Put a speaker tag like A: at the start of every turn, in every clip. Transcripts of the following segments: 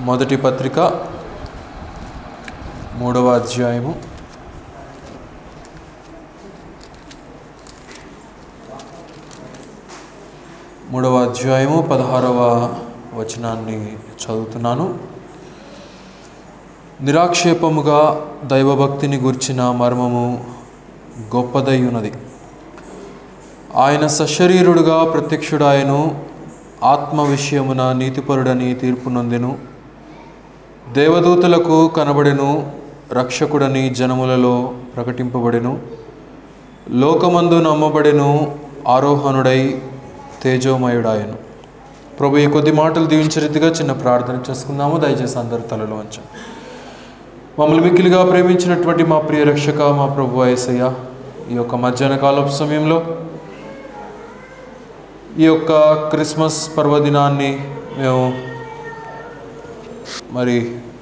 A: మొదటి పత్రిక 3వ అధ్యాయము 16వ వచనాన్ని చదువుతున్నాను. నిరాక్షేపముగా దైవభక్తిని గూర్చిన మర్మము గొప్పదై ఉన్నది. ఆయన సశరీరుడుగా ప్రత్యక్షుడాయను, ఆత్మ విషయమున నీతిపరుడని తీర్పు నొందెను, దేవదూతలకు కనబడెను, రక్షకుడని జనములలో ప్రకటింపబడెను, లోకమందు నమ్మబడెను, ఆరోహణుడై తేజోమయుడాయను. ప్రభు ఈ కొద్ది మాటలు దీవించే రీతిగా చిన్న ప్రార్థన చేసుకుందాము. దయచేసి అందరు తలలో వంచండి. మమ్మల్ని మిక్కిలిగా ప్రేమించినటువంటి మా ప్రియ రక్షక, మా ప్రభు యేసయ్య, ఈ యొక్క మధ్యాహ్న కాలపు సమయంలో ఈ యొక్క క్రిస్మస్ పర్వదినాన్ని మేము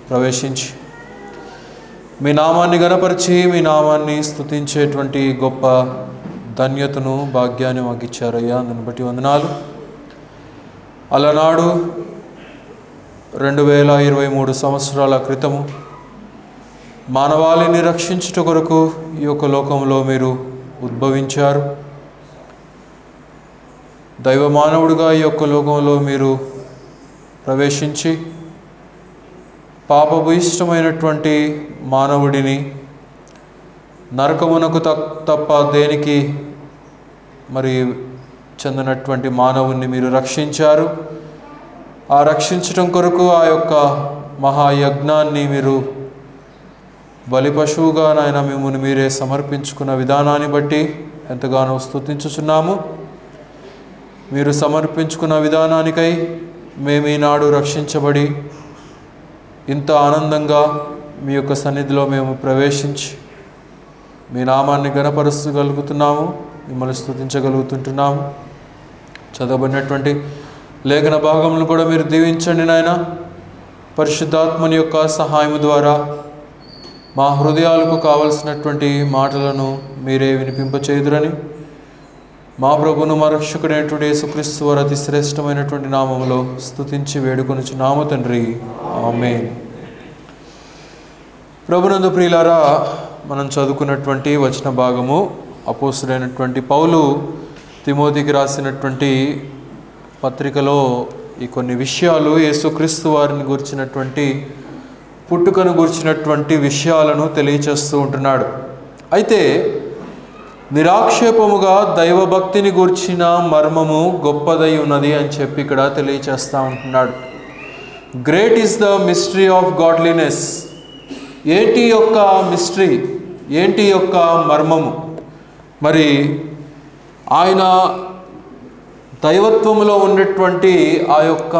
A: ప్రవేశించి మీ నామాన్ని గణపరిచి మీ నామాన్ని స్తుతించేటువంటి గొప్ప ధన్యతను, భాగ్యాన్ని మాకు ఇచ్చారయ్యా. దాన్ని బట్టి వందనాలు. అలనాడు 2023 సంవత్సరాల క్రితము మానవాళిని రక్షించుట కొరకు ఈ యొక్క లోకంలో మీరు ఉద్భవించారు. దైవ మానవుడిగా ఈ యొక్క లోకంలో మీరు ప్రవేశించి పాపభూయిష్టమైనటువంటి మానవుడిని నరకమునకు తప్ప దేనికి చెందినటువంటి మానవుణ్ణి మీరు రక్షించారు. ఆ రక్షించటం కొరకు ఆ యొక్క మహాయజ్ఞాన్ని మీరు బలి పశువుగా నాయన మిమ్మల్ని మీరే సమర్పించుకున్న విధానాన్ని బట్టి ఎంతగానో స్తుతించుచున్నాము. మీరు సమర్పించుకున్న విధానానికై మేము ఈనాడు రక్షించబడి ఇంత ఆనందంగా మీ యొక్క సన్నిధిలో మేము ప్రవేశించి మీ నామాన్ని ఘనపరచగలుగుతున్నాము, మిమ్మల్ని స్తుతించగలుగుతుంటున్నాము. చదవబడినటువంటి లేఖన భాగములను కూడా మీరు దీవించండి నాయన. పరిశుద్ధాత్మని యొక్క సహాయం ద్వారా మా హృదయాలకు కావలసినటువంటి మాటలను మీరే వినిపింపచేయుదురని మా ప్రభువును మా రక్షకుడైనటువంటి యేసుక్రీస్తు వారి అతి శ్రేష్టమైనటువంటి నామములో స్తుతించి వేడుకొనుచున్నాము తండ్రి, ఆమేన్. ప్రభునందు ప్రియులారా, మనం చదువుకున్నటువంటి వచన భాగము అపోస్తుడైనటువంటి పౌలు తిమోతికి రాసినటువంటి పత్రికలో ఈ కొన్ని విషయాలు యేసుక్రీస్తు వారిని గురించినటువంటి పుట్టుకను గురించినటువంటి విషయాలను తెలియచేస్తూ ఉంటున్నాడు. అయితే నిరాక్షేపముగా దైవభక్తిని గూర్చిన మర్మము గొప్పదై ఉన్నది అని చెప్పి ఇక్కడ తెలియచేస్తూ ఉంటున్నాడు. Great is the mystery of godliness. ఏంటి యొక్క మిస్టరీ, ఏంటి యొక్క మర్మము? ఆయన దైవత్వములో ఉన్నటువంటి ఆ యొక్క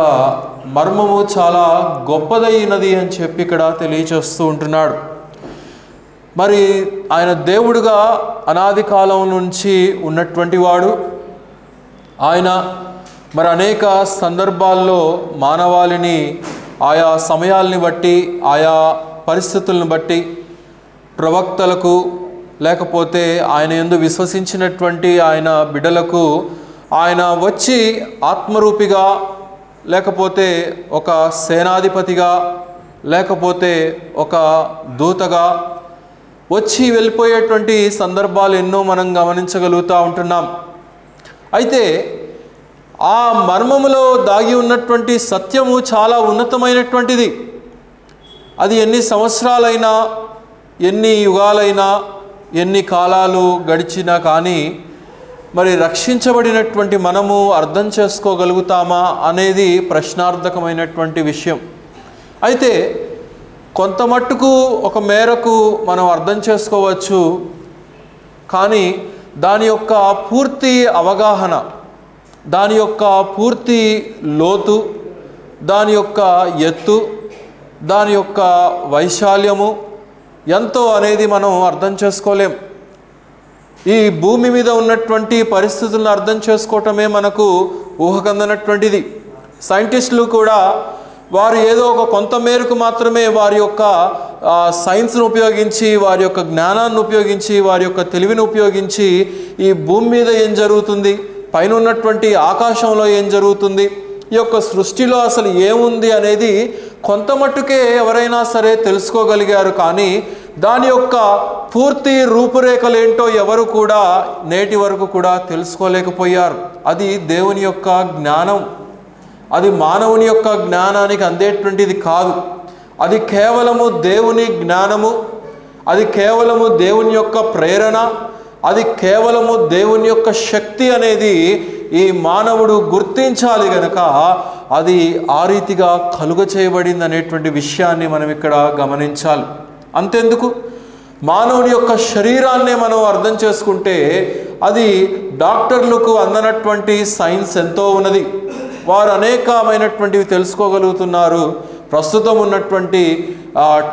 A: మర్మము చాలా గొప్పదైనది అని చెప్పి ఇక్కడ తెలియచేస్తూ ఉంటున్నాడు. ఆయన దేవుడుగా అనాది కాలం నుంచి ఉన్నటువంటి వాడు. ఆయన అనేక సందర్భాల్లో మానవాళిని ఆయా సమయాల్ని బట్టి, ఆయా పరిస్థితులను బట్టి ప్రవక్తలకు, లేకపోతే ఆయన యందు విశ్వసించినటువంటి ఆయన బిడ్డలకు ఆయన వచ్చి ఆత్మరూపిగా, లేకపోతే ఒక సేనాధిపతిగా, లేకపోతే ఒక దూతగా వచ్చి వెళ్ళిపోయేటువంటి సందర్భాలు ఎన్నో మనం గమనించగలుగుతూ ఉంటున్నాం. అయితే ఆ మర్మములో దాగి ఉన్నటువంటి సత్యము చాలా ఉన్నతమైనటువంటిది. అది ఎన్ని సంవత్సరాలైనా, ఎన్ని యుగాలైనా, ఎన్ని కాలాలు గడిచినా కానీ రక్షించబడినటువంటి మనము అర్థం చేసుకోగలుగుతామా అనేది ప్రశ్నార్థకమైనటువంటి విషయం. అయితే కొంత మట్టుకు ఒక మేరకు మనం అర్థం చేసుకోవచ్చు, కానీ దాని యొక్క పూర్తి అవగాహన, దాని యొక్క పూర్తి లోతు, దాని యొక్క ఎత్తు, దాని యొక్క వైశాల్యము ఎంతో అనేది మనం అర్థం చేసుకోలేం. ఈ భూమి మీద ఉన్నటువంటి పరిస్థితులను అర్థం చేసుకోవటమే మనకు ఊహకందనటువంటిది. సైంటిస్టులు కూడా వారు ఏదో ఒక కొంత మేరకు మాత్రమే వారి యొక్క సైన్స్ను ఉపయోగించి, వారి యొక్క జ్ఞానాన్ని ఉపయోగించి, వారి యొక్క తెలివిని ఉపయోగించి ఈ భూమి మీద ఏం జరుగుతుంది, పైన ఉన్నటువంటి ఆకాశంలో ఏం జరుగుతుంది, ఈ యొక్క సృష్టిలో అసలు ఏముంది అనేది కొంత మట్టుకే ఎవరైనా సరే తెలుసుకోగలిగారు, కానీ దాని యొక్క పూర్తి రూపురేఖలు ఏంటో ఎవరు కూడా నేటి వరకు కూడా తెలుసుకోలేకపోయారు. అది దేవుని యొక్క జ్ఞానం, అది మానవుని యొక్క జ్ఞానానికి అందేటువంటిది కాదు. అది కేవలము దేవుని జ్ఞానము, అది కేవలము దేవుని యొక్క ప్రేరణ, అది కేవలము దేవుని యొక్క శక్తి అనేది ఈ మానవుడు గుర్తించాలి గనక అది ఆ రీతిగా కలుగ చేయబడింది అనేటువంటి విషయాన్ని మనం ఇక్కడ గమనించాలి. అంతెందుకు, మానవుని యొక్క శరీరాన్నే మనం అర్థం చేసుకుంటే అది డాక్టర్లకు అందనటువంటి సైన్స్ ఎంతో ఉన్నది. వారు అనేకమైనటువంటివి తెలుసుకోగలుగుతున్నారు ప్రస్తుతం ఉన్నటువంటి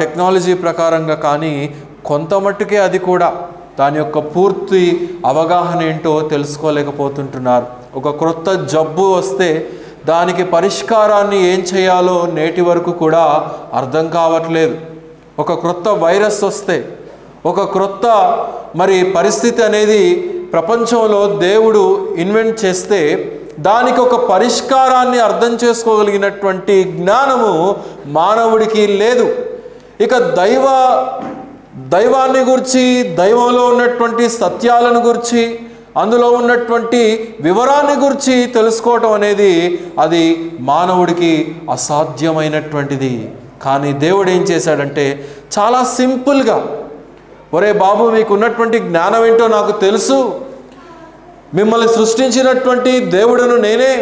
A: టెక్నాలజీ ప్రకారంగా. కానీ కొంత మట్టుకే అది కూడా దాని యొక్క పూర్తి అవగాహన ఏంటో తెలుసుకోలేకపోతుంటున్నారు. ఒక క్రొత్త జబ్బు వస్తే దానికి పరిష్కారాన్ని ఏం చేయాలో నేటి వరకు కూడా అర్థం కావట్లేదు. ఒక క్రొత్త వైరస్ వస్తే, ఒక క్రొత్త పరిస్థితి అనేది ప్రపంచంలో దేవుడు ఇన్వెంట్ చేస్తే దానికి ఒక పరిష్కారాన్ని అర్థం చేసుకోగలిగినటువంటి జ్ఞానము మానవుడికి లేదు. ఇక దైవాన్ని గురించి, దైవంలో ఉన్నటువంటి సత్యాలను గురించి, అందులో ఉన్నటువంటి వివరాన్ని గురించి తెలుసుకోవటం అనేది అది మానవుడికి అసాధ్యమైనటువంటిది. కానీ దేవుడు ఏం చేశాడంటే చాలా సింపుల్గా, ఒరే బాబు, మీకు ఉన్నటువంటి జ్ఞానం ఏంటో నాకు తెలుసు, మిమ్మల్ని సృష్టించినటువంటి దేవుడును నేనే,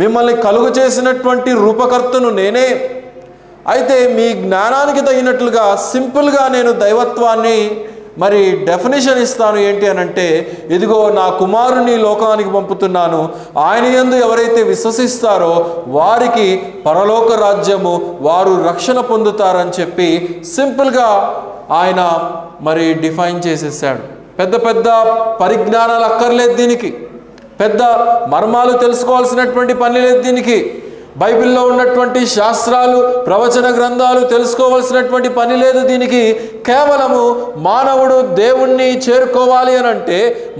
A: మిమ్మల్ని కలుగు చేసినటువంటి రూపకర్తను నేనే. అయితే మీ జ్ఞానానికి తగినట్లుగా సింపుల్గా నేను దైవత్వాన్ని డెఫినేషన్ ఇస్తాను. ఏంటి అనంటే, ఇదిగో నా కుమారుని లోకానికి పంపుతున్నాను, ఆయన యందు ఎవరైతే విశ్వసిస్తారో వారికి పరలోక రాజ్యము, వారు రక్షణ పొందుతారని చెప్పి సింపుల్గా ఆయన డిఫైన్ చేసేసాడు. పెద్ద పెద్ద పరిజ్ఞానాలు అక్కర్లేదు దీనికి, పెద్ద మర్మాలు తెలుసుకోవాల్సినటువంటి పని లేదు దీనికి, బైబిల్లో ఉన్నటువంటి శాస్త్రాలు, ప్రవచన గ్రంథాలు తెలుసుకోవాల్సినటువంటి పని లేదు దీనికి. కేవలము మానవుడు దేవుణ్ణి చేరుకోవాలి అనంటే,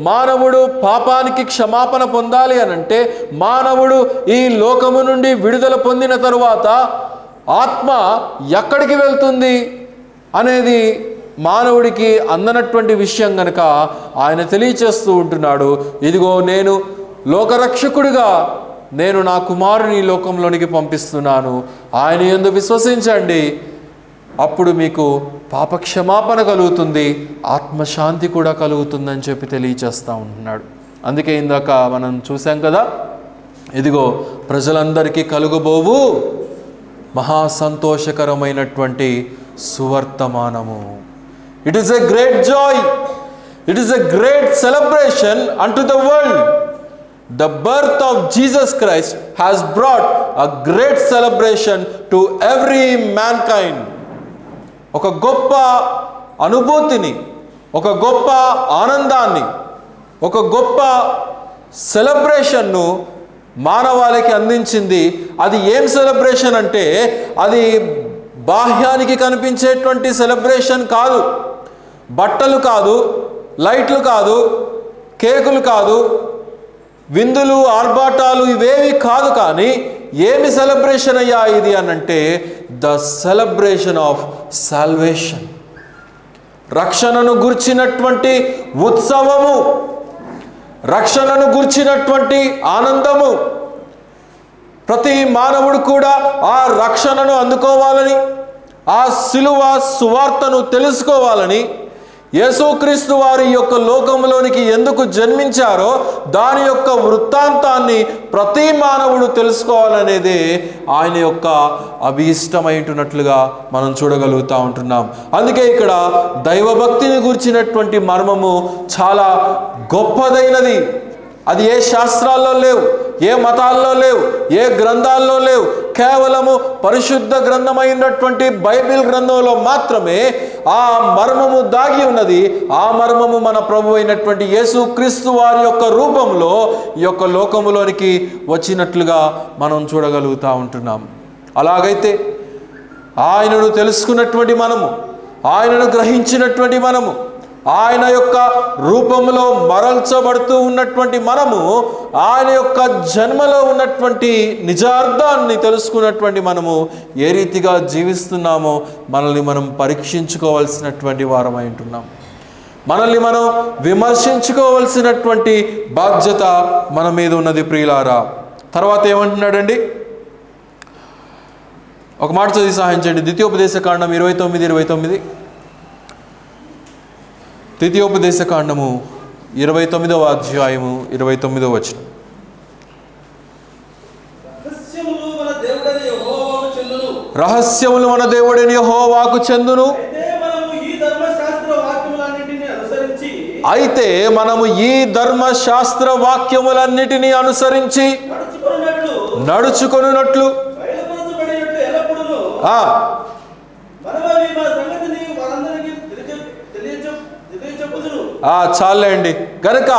A: మానవుడు పాపానికి క్షమాపణ పొందాలి అనంటే, మానవుడు ఈ లోకము నుండి విడుదల పొందిన తరువాత ఆత్మ ఎక్కడికి వెళ్తుంది అనేది మానవుడికి అందనటువంటి విషయం గనక ఆయన తెలియచేస్తూ ఉంటున్నాడు. ఇదిగో నేను లోకరక్షకుడిగా నేను నా కుమారుని లోకంలోనికి పంపిస్తున్నాను, ఆయన యందు విశ్వసించండి, అప్పుడు మీకు పాపక్షమాపణ కలుగుతుంది, ఆత్మశాంతి కూడా కలుగుతుందని చెప్పి తెలియచేస్తూ ఉంటున్నాడు. అందుకే ఇందాక మనం చూసాం కదా, ఇదిగో ప్రజలందరికీ కలుగబోవు మహా సంతోషకరమైనటువంటి సువర్తమానము. It is a great joy, it is a great celebration unto the world. The birth of Jesus Christ has brought a great celebration to every mankind. ఒక గొప్ప అనుభూతిని, ఒక గొప్ప ఆనందాన్ని, ఒక గొప్ప సెలబ్రేషన్ను మానవాళికి అందించింది. అది ఏం సెలబ్రేషన్ అంటే, అది బాహ్యానికి కనిపించేటువంటి సెలబ్రేషన్ కాదు, బట్టలు కాదు, లైట్లు కాదు, కేకులు కాదు, విందులు ఆర్భాటాలు ఇవేవి కాదు. కానీ ఏమి సెలబ్రేషన్ అయ్యా ఇది అనంటే, ద సెలబ్రేషన్ ఆఫ్ సాల్వేషన్, రక్షణను గుర్చినటువంటి ఉత్సవము, రక్షణను గుర్చినటువంటి ఆనందము. ప్రతి మానవుడు కూడా ఆ రక్షణను అందుకోవాలని, ఆ సిలువ సువార్తను తెలుసుకోవాలని, యేసుక్రీస్తు వారి యొక్క లోకంలోనికి ఎందుకు జన్మించారో దాని యొక్క వృత్తాంతాన్ని ప్రతి మానవుడు తెలుసుకోవాలనేదే ఆయన యొక్క అభీష్టమైనట్లుగా మనం చూడగలుగుతూ ఉంటున్నాం. అందుకే ఇక్కడ దైవభక్తిని గురించినటువంటి మర్మము చాలా గొప్పదైనది. అది ఏ శాస్త్రాల్లో లేవు, ఏ మతాల్లో లేవు, ఏ గ్రంథాల్లో లేవు. కేవలము పరిశుద్ధ గ్రంథమైనటువంటి బైబిల్ గ్రంథంలో మాత్రమే ఆ మర్మము దాగి ఉన్నది. ఆ మర్మము మన ప్రభు అయినటువంటి యేసుక్రీస్తు వారి యొక్క రూపంలో ఈ యొక్క లోకములోనికి వచ్చినట్లుగా మనం చూడగలుగుతూ ఉంటున్నాం. అలాగైతే ఆయనను తెలుసుకున్నటువంటి మనము, ఆయనను గ్రహించినటువంటి మనము, ఆయన యొక్క రూపంలో మరల్చబడుతూ ఉన్నటువంటి మనము, ఆయన యొక్క జన్మలో ఉన్నటువంటి నిజార్థాన్ని తెలుసుకున్నటువంటి మనము ఏ రీతిగా జీవిస్తున్నామో మనల్ని మనం పరీక్షించుకోవాల్సినటువంటి వారమై ఉంటున్నాం. మనల్ని మనం విమర్శించుకోవాల్సినటువంటి బాధ్యత మన మీద ఉన్నది ప్రియులారా. తర్వాత ఏమంటున్నాడండి? ఒక మాట చదివి సహాయం చేయండి. ద్వితీయోపదేశకాండం 29:29. ద్వితీయోపదేశకాండము 29వ అధ్యాయము 29వ వచనం. రహస్యములు మన దేవుడైన యెహోవాకు చెందును. అయితే మనము ఈ ధర్మశాస్త్ర వాక్యములన్నిటినీ అనుసరించి నడుచుకొనున్నట్లు చాలే అండి. కనుక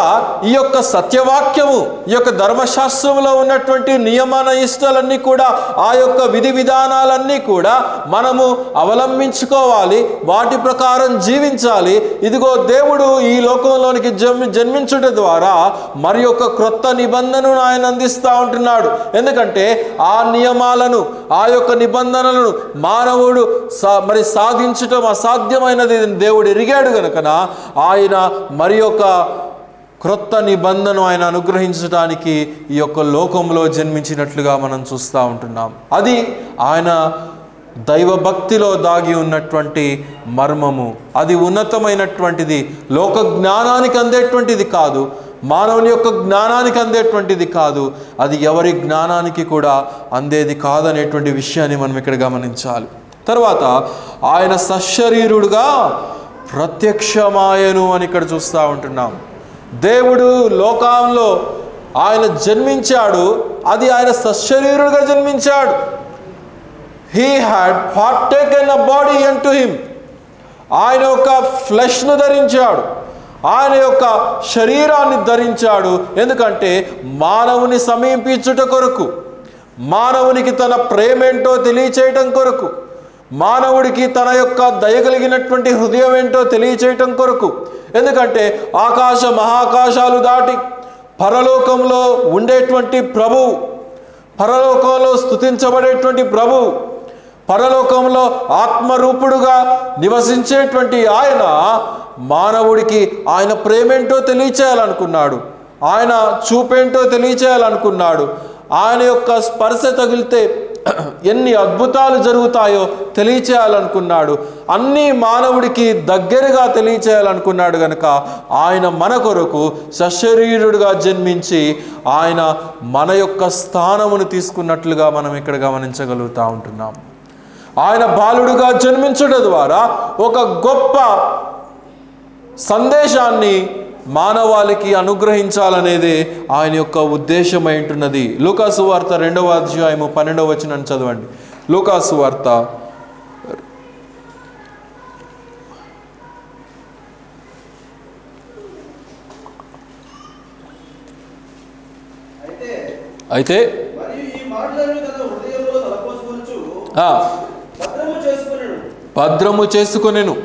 A: ఈ యొక్క సత్యవాక్యము, ఈ యొక్క ధర్మశాస్త్రంలో ఉన్నటువంటి నియమన ఇష్టాలన్నీ కూడా, ఆ యొక్క విధి విధానాలన్నీ కూడా మనము అవలంబించుకోవాలి, వాటి ప్రకారం జీవించాలి. ఇదిగో దేవుడు ఈ లోకంలోనికి జన్మించుట ద్వారా మరి యొక్క క్రొత్త నిబంధనను ఆయన అందిస్తూ ఉంటున్నాడు. ఎందుకంటే ఆ నియమాలను, ఆ యొక్క నిబంధనలను మానవుడు మరి సాధించటం అసాధ్యమైనది దేవుడు ఎరిగాడు కనుకన ఆయన మరి యొక్క క్రొత్త నిబంధన ఆయన అనుగ్రహించడానికి ఈ యొక్క లోకంలో జన్మించినట్లుగా మనం చూస్తూ ఉంటున్నాం. అది ఆయన దైవభక్తిలో దాగి ఉన్నటువంటి మర్మము. అది ఉన్నతమైనటువంటిది, లోక జ్ఞానానికి అందేటువంటిది కాదు, మానవుని యొక్క జ్ఞానానికి అందేటువంటిది కాదు, అది ఎవరి జ్ఞానానికి కూడా అందేది కాదనేటువంటి విషయాన్ని మనం ఇక్కడ గమనించాలి. తర్వాత ఆయన సశరీరుడుగా ప్రత్యక్షమాయను అని ఇక్కడ చూస్తూ ఉంటున్నాం. దేవుడు లోకంలో ఆయన జన్మించాడు, అది ఆయన సశరీరుడుగా జన్మించాడు. He had partaken a body unto him. ఆయన యొక్క ఫ్లెష్ను ధరించాడు, ఆయన యొక్క శరీరాన్ని ధరించాడు. ఎందుకంటే మానవుని సమీపించుట కొరకు, మానవునికి తన ప్రేమేంటో తెలియచేయటం కొరకు, మానవుడికి తన యొక్క దయగలిగినటువంటి హృదయం ఏంటో తెలియచేయటం కొరకు. ఎందుకంటే ఆకాశ మహాకాశాలు దాటి పరలోకంలో ఉండేటువంటి ప్రభువు, పరలోకంలో స్తుతించబడేటువంటి ప్రభువు, పరలోకంలో ఆత్మరూపుడుగా నివసించేటువంటి ఆయన మానవుడికి ఆయన ప్రేమేంటో తెలియచేయాలనుకున్నాడు, ఆయన చూపేంటో తెలియచేయాలనుకున్నాడు. ఆయన యొక్క స్పర్శ తగిలితే ఎన్ని అద్భుతాలు జరుగుతాయో తెలియచేయాలనుకున్నాడు. అన్నీ మానవుడికి దగ్గరగా తెలియచేయాలనుకున్నాడు కనుక ఆయన మన కొరకు సశరీరుడుగా జన్మించి ఆయన మన యొక్క స్థానమును తీసుకున్నట్లుగా మనం ఇక్కడ గమనించగలుగుతూ ఉంటున్నాం. ఆయన బాలుడుగా జన్మించడం ద్వారా ఒక గొప్ప సందేశాన్ని మానవాళికి అనుగ్రహించాలనేది ఆయన యొక్క ఉద్దేశమై ఉంటున్నది. లూకాసు వార్త 2వ అధ్యాయము 12వ వచనం చదవండి. లూకాసు వార్త అయితే భద్రము చేసుకొనెను.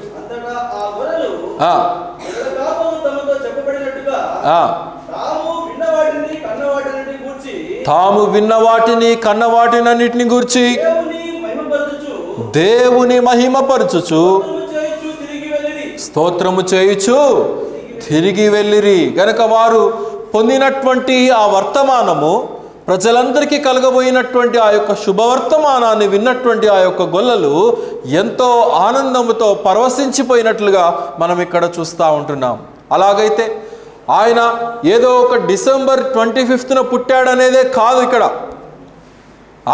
A: తాము విన్న వాటిని కన్న వాటినన్నిటిని గూర్చి దేవుని మహిమపరచుచు స్తోత్రము చేయుచు తిరిగి వెళ్ళిరి. గనక వారు పొందినటువంటి ఆ వర్తమానము, ప్రజలందరికీ కలగబోయినటువంటి ఆ యొక్క శుభవర్తమానాన్ని విన్నటువంటి ఆ యొక్క గొల్లలు ఎంతో ఆనందముతో పరవశించిపోయినట్లుగా మనం ఇక్కడ చూస్తూ ఉంటున్నాం. అలాగైతే ఆయన ఏదో ఒక డిసెంబర్ 25న పుట్టాడనేదే కాదు. ఇక్కడ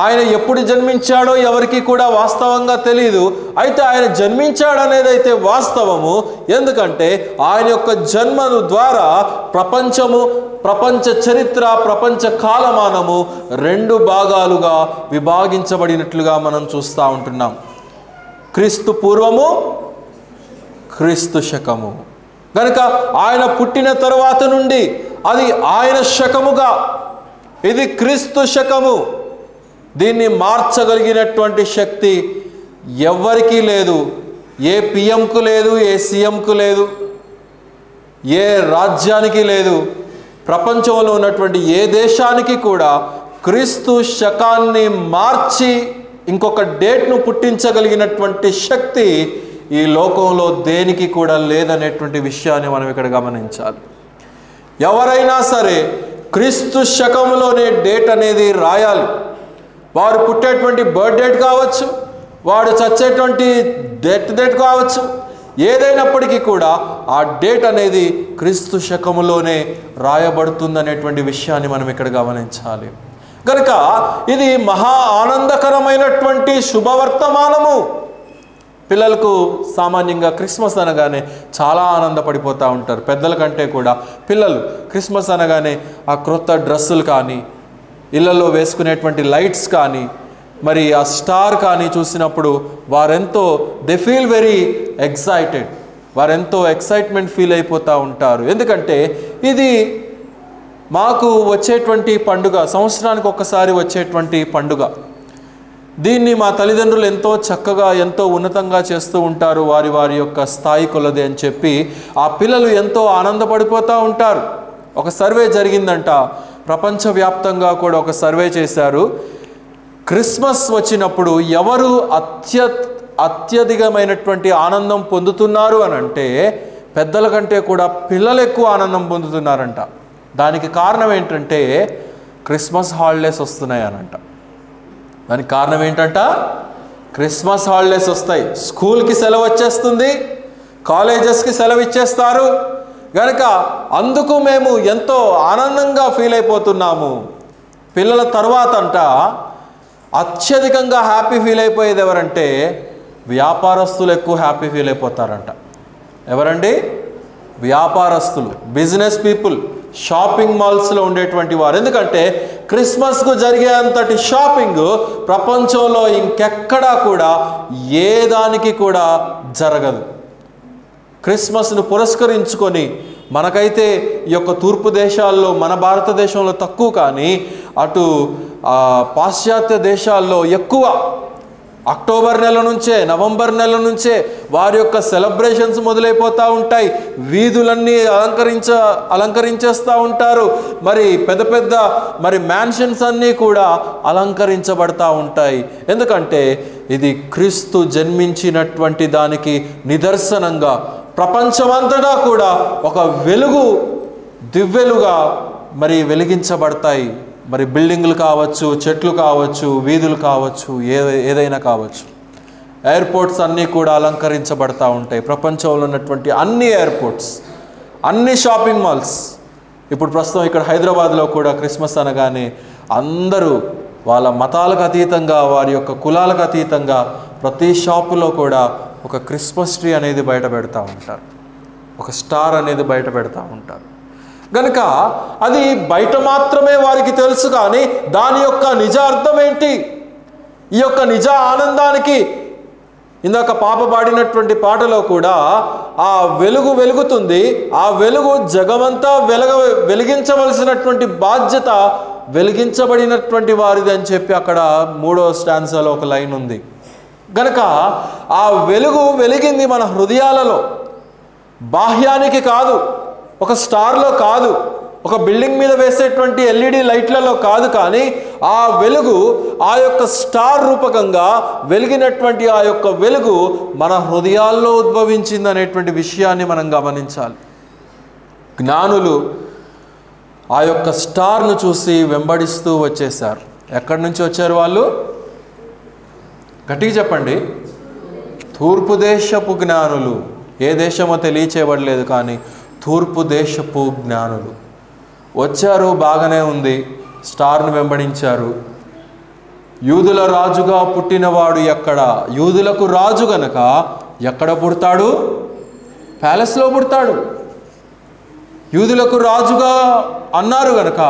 A: ఆయన ఎప్పుడు జన్మించాడో ఎవరికి కూడా వాస్తవంగా తెలియదు. అయితే ఆయన జన్మించాడనేది అయితే వాస్తవము. ఎందుకంటే ఆయన యొక్క జన్మను ద్వారా ప్రపంచము, ప్రపంచ చరిత్ర, ప్రపంచ కాలమానము 2 భాగాలుగా విభాగించబడినట్లుగా మనం చూస్తూ ఉంటున్నాం. క్రీస్తు పూర్వము, క్రీస్తు శకము. కనుక ఆయన పుట్టిన తరువాత నుండి అది ఆయన శకముగా, ఇది క్రీస్తు శకము. దీన్ని మార్చగలిగినటువంటి శక్తి ఎవ్వరికీ లేదు. ఏ పిఎంకు లేదు, ఏ సీఎంకు లేదు, ఏ రాజ్యానికి లేదు, ప్రపంచంలో ఉన్నటువంటి ఏ దేశానికి కూడా క్రీస్తు శకాన్ని మార్చి ఇంకొక డేట్ను పుట్టించగలిగినటువంటి శక్తి ఈ లోకంలో దేనికి కూడా లేదనేటువంటి విషయాన్ని మనం ఇక్కడ గమనించాలి. ఎవరైనా సరే క్రీస్తు శకంలోనే డేట్ అనేది రాయాలి. వారు పుట్టేటువంటి బర్త్ డేట్ కావచ్చు, వాడు చచ్చేటువంటి డేట్ కావచ్చు, ఏదైనప్పటికీ కూడా ఆ డేట్ అనేది క్రీస్తు శకములోనే రాయబడుతుందనేటువంటి విషయాన్ని మనం ఇక్కడ గమనించాలి. కనుక ఇది మహా ఆనందకరమైనటువంటి శుభవర్తమానము. పిల్లలకు సామాన్యంగా క్రిస్మస్ అనగానే చాలా ఆనందపడిపోతూ ఉంటారు. పెద్దల కంటే కూడా పిల్లలు క్రిస్మస్ అనగానే ఆ క్రొత్త డ్రెస్సులు కానీ, ఇళ్లలో వేసుకునేటువంటి లైట్స్ కానీ, మరి ఆ స్టార్ కానీ చూసినప్పుడు వారెంతో దే ఫీల్ వెరీ ఎక్సైటెడ్, వారెంతో ఎక్సైట్మెంట్ ఫీల్ అయిపోతూ ఉంటారు. ఎందుకంటే ఇది మాకు వచ్చేటువంటి పండుగ, సంవత్సరానికి ఒక్కసారి వచ్చేటువంటి పండుగ. దీన్ని మా తల్లిదండ్రులు ఎంతో చక్కగా ఎంతో ఉన్నతంగా చేస్తూ ఉంటారు, వారి వారి యొక్క స్థాయి కొలది అని చెప్పి ఆ పిల్లలు ఎంతో ఆనందపడిపోతూ ఉంటారు. ఒక సర్వే జరిగిందంట, ప్రపంచవ్యాప్తంగా కూడా ఒక సర్వే చేశారు. క్రిస్మస్ వచ్చినప్పుడు ఎవరు అత్యధికమైనటువంటి ఆనందం పొందుతున్నారు అని అంటే పెద్దల కంటే కూడా పిల్లలు ఎక్కువ ఆనందం పొందుతున్నారంట. దానికి కారణం ఏంటంటే క్రిస్మస్ హాలిడేస్ వస్తున్నాయనంట. దానికి కారణం ఏంటంట, క్రిస్మస్ హాలిడేస్ వస్తాయి, స్కూల్కి సెలవు వచ్చేస్తుంది, కాలేజెస్కి సెలవు ఇచ్చేస్తారు. కనుక అందుకు మేము ఎంతో ఆనందంగా ఫీల్ అయిపోతున్నాము. పిల్లల తర్వాత అంట అత్యధికంగా హ్యాపీ ఫీల్ అయిపోయేది ఎవరంటే వ్యాపారస్తులు ఎక్కువ హ్యాపీ ఫీల్ అయిపోతారంట. ఎవరండి? వ్యాపారస్తులు, బిజినెస్ పీపుల్, షాపింగ్ మాల్స్లో ఉండేటువంటి వారు. ఎందుకంటే క్రిస్మస్కు జరిగే అంతటి షాపింగ్ ప్రపంచంలో ఇంకెక్కడా కూడా ఏ దానికి కూడా జరగదు. క్రిస్మస్ను పురస్కరించుకొని మనకైతే ఈ యొక్క తూర్పు దేశాల్లో, మన భారతదేశంలో తక్కువ, కానీ అటు పాశ్చాత్య దేశాల్లో ఎక్కువ. అక్టోబర్ నెల నుంచే, నవంబర్ నెల నుంచే వారి యొక్క సెలబ్రేషన్స్ మొదలైపోతూ ఉంటాయి. వీధులన్నీ అలంకరించేస్తూ ఉంటారు. మరి పెద్ద పెద్ద మ్యాన్షన్స్ అన్నీ కూడా అలంకరించబడతా ఉంటాయి. ఎందుకంటే ఇది క్రీస్తు జన్మించినటువంటి దానికి నిదర్శనంగా ప్రపంచమంతటా కూడా ఒక వెలుగు దివ్వెలుగా వెలిగించబడతాయి. బిల్డింగులు కావచ్చు, చెట్లు కావచ్చు, వీధులు కావచ్చు, ఏదైనా కావచ్చు. ఎయిర్పోర్ట్స్ అన్నీ కూడా అలంకరించబడతా ఉంటాయి. ప్రపంచంలో ఉన్నటువంటి అన్ని ఎయిర్పోర్ట్స్, అన్ని షాపింగ్ మాల్స్. ఇప్పుడు ప్రస్తుతం ఇక్కడ హైదరాబాద్లో కూడా క్రిస్మస్ అనగానే అందరూ వాళ్ళ మతాలకు అతీతంగా, వారి యొక్క కులాలకు అతీతంగా ప్రతి షాపులో కూడా ఒక క్రిస్మస్ ట్రీ అనేది బయట పెడతా ఉంటారు, ఒక స్టార్ అనేది బయట పెడతా ఉంటారు. కనుక అది బయట మాత్రమే వారికి తెలుసు, కానీ దాని యొక్క నిజ అర్థం ఏంటి, ఈ యొక్క నిజ ఆనందానికి ఇందాక పాప పాడినటువంటి పాటలో కూడా ఆ వెలుగు వెలుగుతుంది, ఆ వెలుగు జగమంతా వెలిగించవలసినటువంటి బాధ్యత వెలిగించబడినటువంటి వారిది అని చెప్పి అక్కడ 3వ స్టాన్సాలో ఒక లైన్ ఉంది. కనుక ఆ వెలుగు వెలిగింది మన హృదయాలలో, బాహ్యానికి కాదు, ఒక స్టార్లో కాదు, ఒక బిల్డింగ్ మీద వేసేటువంటి ఎల్ఈడి లైట్లలో కాదు, కానీ ఆ వెలుగు ఆ యొక్క స్టార్ రూపకంగా వెలిగినటువంటి ఆ యొక్క వెలుగు మన హృదయాల్లో ఉద్భవించింది అనేటువంటి విషయాన్ని మనం గమనించాలి. జ్ఞానులు ఆ యొక్క స్టార్ను చూసి వెంబడిస్తూ వచ్చేశారు. ఎక్కడి నుంచి వచ్చారు వాళ్ళు? గట్టిగా చెప్పండి. తూర్పు దేశపు జ్ఞానులు. ఏ దేశమో తెలియచేయబడలేదు, కానీ తూర్పు దేశపు జ్ఞానులు వచ్చారు. బాగానే ఉంది, స్టార్ను వెంబడించారు. యూదుల రాజుగా పుట్టినవాడు ఎక్కడ? యూదులకు రాజు గనక ఎక్కడ పుడతాడు? ప్యాలెస్లో పుడతాడు. యూదులకు రాజుగా అన్నారు గనక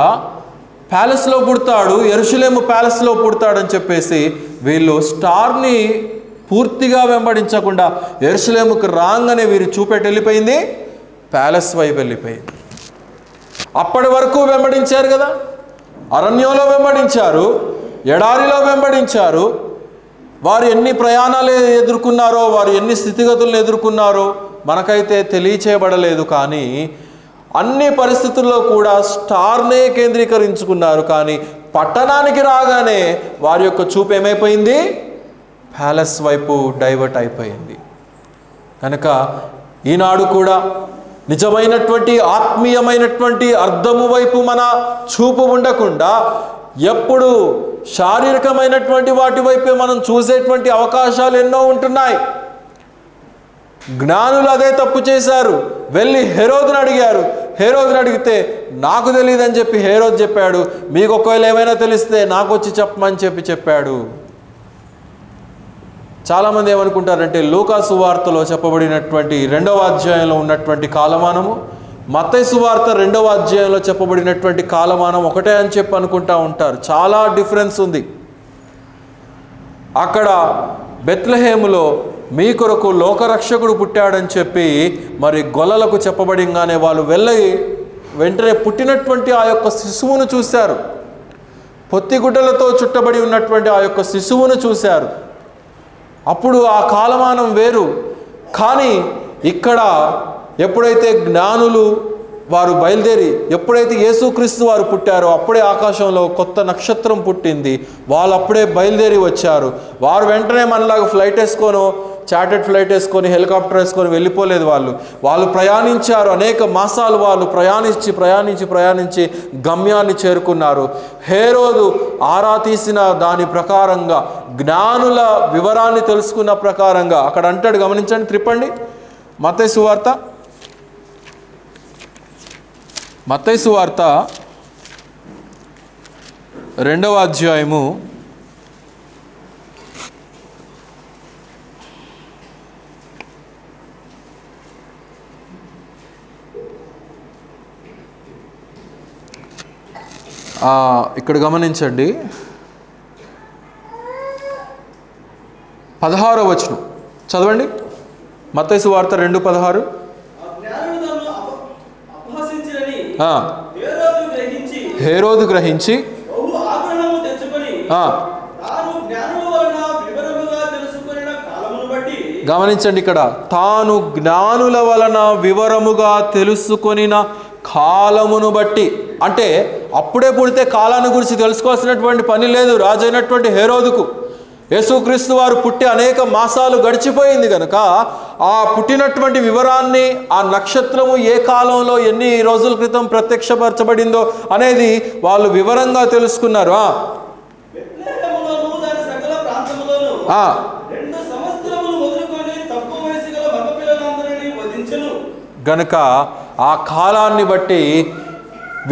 A: ప్యాలెస్లో పుడతాడు, యెరూషలేము ప్యాలెస్లో పుడతాడని చెప్పేసి వీళ్ళు స్టార్ని పూర్తిగా వెంబడించకుండా యెరూషలేముకు రాగానే వీరు చూపెట్టి వెళ్ళిపోయింది ప్యాలెస్ వైపు వెళ్ళిపోయింది. అప్పటి వరకు వెంబడించారు కదా, అరణ్యంలో వెంబడించారు, ఎడారిలో వెంబడించారు. వారు ఎన్ని ప్రయాణాలు ఎదుర్కొన్నారో, వారు ఎన్ని స్థితిగతులను ఎదుర్కొన్నారో మనకైతే తెలియచేయబడలేదు. కానీ అన్ని పరిస్థితుల్లో కూడా స్టార్నే కేంద్రీకరించుకున్నారు. కానీ పట్టణానికి రాగానే వారి యొక్క చూపు ఏమైపోయింది? ప్యాలెస్ వైపు డైవర్ట్ అయిపోయింది. కనుక ఈనాడు కూడా నిజమైనటువంటి ఆత్మీయమైనటువంటి అర్థము వైపు మన చూపు ఉండకుండా ఎప్పుడు శారీరకమైనటువంటి వాటి వైపే మనం చూసేటువంటి అవకాశాలు ఎన్నో ఉంటున్నాయి. జ్ఞానులు అదే తప్పు చేశారు. వెళ్ళి హెరోదుని అడిగారు. హెరోదుని అడిగితే నాకు తెలియదని చెప్పి హెరోదు చెప్పాడు. మీకు ఒకవేళ ఏమైనా తెలిస్తే నాకు వచ్చి చెప్పమని చెప్పాడు. చాలామంది ఏమనుకుంటారంటే లూకా సువార్తలో చెప్పబడినటువంటి 2వ అధ్యాయంలో ఉన్నటువంటి కాలమానము, మత్తయి సువార్త 2వ అధ్యాయంలో చెప్పబడినటువంటి కాలమానం ఒకటే అని చెప్పి అనుకుంటా ఉంటారు. చాలా డిఫరెన్స్ ఉంది. అక్కడ బెత్లెహేములో మీ కొరకు లోకరక్షకుడు పుట్టాడని చెప్పి మరి గొల్లలకు చెప్పబడిగానే వాళ్ళు వెళ్ళి వెంటనే పుట్టినటువంటి ఆ యొక్క శిశువును చూశారు. పొత్తిగుడ్డలతో చుట్టబడి ఉన్నటువంటి ఆ యొక్క శిశువును చూశారు. అప్పుడు ఆ కాలమానం వేరు. కానీ ఇక్కడ ఎప్పుడైతే జ్ఞానులు వారు బయలుదేరి ఎప్పుడైతే యేసుక్రీస్తు వారు పుట్టారో అప్పుడే ఆకాశంలో కొత్త నక్షత్రం పుట్టింది. వాళ్ళు అప్పుడే బయలుదేరి వచ్చారు. వారు వెంటనే మనలాగా ఫ్లైట్ వేసుకొని, చార్టెడ్ ఫ్లైట్ వేసుకొని, హెలికాప్టర్ వేసుకొని వెళ్ళిపోలేదు. వాళ్ళు ప్రయాణించారు. అనేక మాసాలు వాళ్ళు ప్రయాణించి గమ్యాన్ని చేరుకున్నారు. హేరోదు ఆరా తీసిన దాని ప్రకారంగా, జ్ఞానుల వివరాన్ని తెలుసుకున్న ప్రకారంగా అక్కడ అంటాడు, గమనించండి, త్రిప్పండి. మత్తయి సువార్త 2వ అధ్యాయము 16వ వచనం చదవండి. మత్తయి సువార్త 2:16. హేరోదు గ్రహించి గమనించండి, ఇక్కడ తాను జ్ఞానుల వలన వివరముగా తెలుసుకొనిన కాలమును బట్టి, అంటే అప్పుడే పుడితే కాలాన్ని గురించి తెలుసుకోవాల్సినటువంటి పని లేదు రాజైనటువంటి హేరోదుకు. యేసుక్రీస్తు వారు పుట్టి అనేక మాసాలు గడిచిపోయింది కనుక ఆ పుట్టినటువంటి వివరాన్ని, ఆ నక్షత్రము ఏ కాలంలో ఎన్ని రోజుల క్రితం ప్రత్యక్షపరచబడిందో అనేది వాళ్ళు వివరంగా తెలుసుకున్నారు. గనుక ఆ కాలాన్ని బట్టి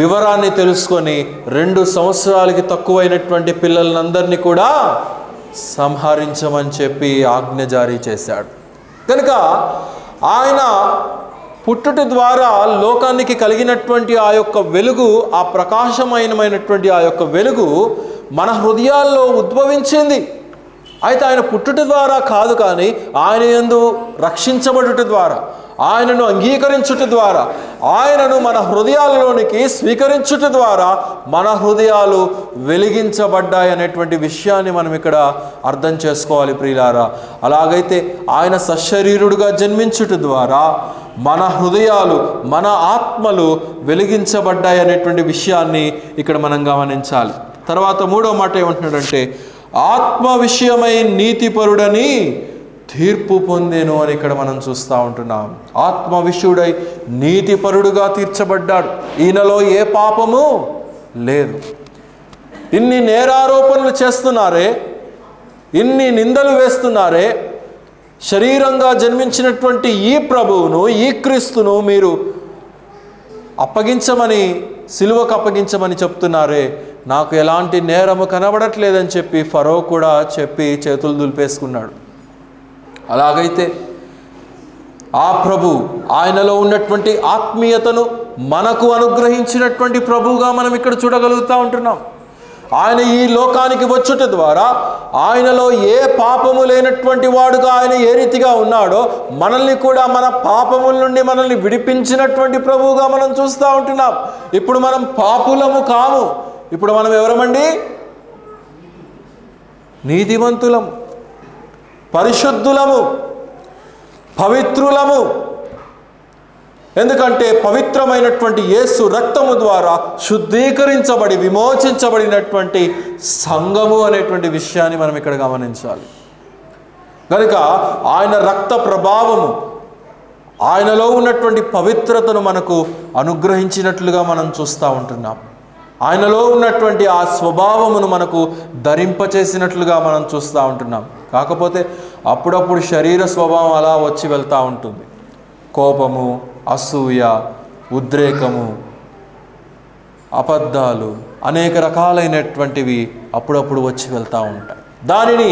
A: వివరాన్ని తెలుసుకొని 2 సంవత్సరాలకి తక్కువైనటువంటి పిల్లలందరినీ కూడా సంహరించమని చెప్పి ఆజ్ఞ జారీ చేశాడు. కనుక ఆయన పుట్టుట ద్వారా లోకానికి కలిగినటువంటి ఆ యొక్క వెలుగు, ఆ ప్రకాశమైనటువంటి ఆ యొక్క వెలుగు మన హృదయాల్లో ఉద్భవించింది. అయితే ఆయన పుట్టుట ద్వారా కాదు, కానీ ఆయన యందు రక్షించబడుట ద్వారా, ఆయనను అంగీకరించుట ద్వారా, ఆయనను మన హృదయాలలోనికి స్వీకరించుట ద్వారా మన హృదయాలు వెలిగించబడ్డాయి అనేటువంటి విషయాన్ని మనం ఇక్కడ అర్థం చేసుకోవాలి ప్రియులారా. అలాగైతే ఆయన సశరీరుడుగా జన్మించుట ద్వారా మన హృదయాలు, మన ఆత్మలు వెలిగించబడ్డాయి అనేటువంటి విషయాన్ని ఇక్కడ మనం గమనించాలి. తర్వాత 3వ మాట ఏమంటున్నాడంటే, ఆత్మ విషయమై నీతిపరుడని తీర్పు పొందేను అని ఇక్కడ మనం చూస్తూ ఉంటున్నాం. ఆత్మ విషయుడై నీతిపరుడుగా తీర్చబడ్డాడు. ఈయనలో ఏ పాపము లేదు. ఇన్ని నేరారోపణలు చేస్తున్నారే, ఇన్ని నిందలు వేస్తున్నారే, శరీరంగా జన్మించినటువంటి ఈ ప్రభువును, ఈ క్రీస్తును మీరు అప్పగించమని, సిలువకు అప్పగించమని చెప్తున్నారే, నాకు ఎలాంటి నేరము కనబడట్లేదని చెప్పి ఫరో కూడా చెప్పి చేతులు దులిపేసుకున్నాడు. అలాగైతే ఆ ప్రభు, ఆయనలో ఉన్నటువంటి ఆత్మీయతను మనకు అనుగ్రహించినటువంటి ప్రభువుగా మనం ఇక్కడ చూడగలుగుతూ ఉంటున్నాం. ఆయన ఈ లోకానికి వచ్చుట ద్వారా ఆయనలో ఏ పాపము లేనటువంటి వాడుగా ఆయన ఏ రీతిగా ఉన్నాడో మనల్ని కూడా మన పాపముల నుండి మనల్ని విడిపించినటువంటి ప్రభువుగా మనం చూస్తూ ఉంటున్నాం. ఇప్పుడు మనం పాపులము కాము. ఇప్పుడు మనం ఎవరమండి? నీతిమంతులము, పరిశుద్ధులము, పవిత్రులము. ఎందుకంటే పవిత్రమైనటువంటి యేసు రక్తము ద్వారా శుద్ధీకరించబడి విమోచించబడినటువంటి సంఘము అనేటువంటి విషయాన్ని మనం ఇక్కడ గమనించాలి. కనుక ఆయన రక్త ప్రభావము, ఆయనలో ఉన్నటువంటి పవిత్రతను మనకు అనుగ్రహించినట్లుగా మనం చూస్తూ ఉంటున్నాం. ఆయనలో ఉన్నటువంటి ఆ స్వభావమును మనకు ధరింపచేసినట్లుగా మనం చూస్తూ ఉంటున్నాం. కాకపోతే అప్పుడప్పుడు శరీర స్వభావం అలా వచ్చి వెళ్తూ ఉంటుంది. కోపము, అసూయ, ఉద్రేకము, అబద్ధాలు, అనేక రకాలైనటువంటివి అప్పుడప్పుడు వచ్చి వెళ్తూ ఉంటాయి. దానిని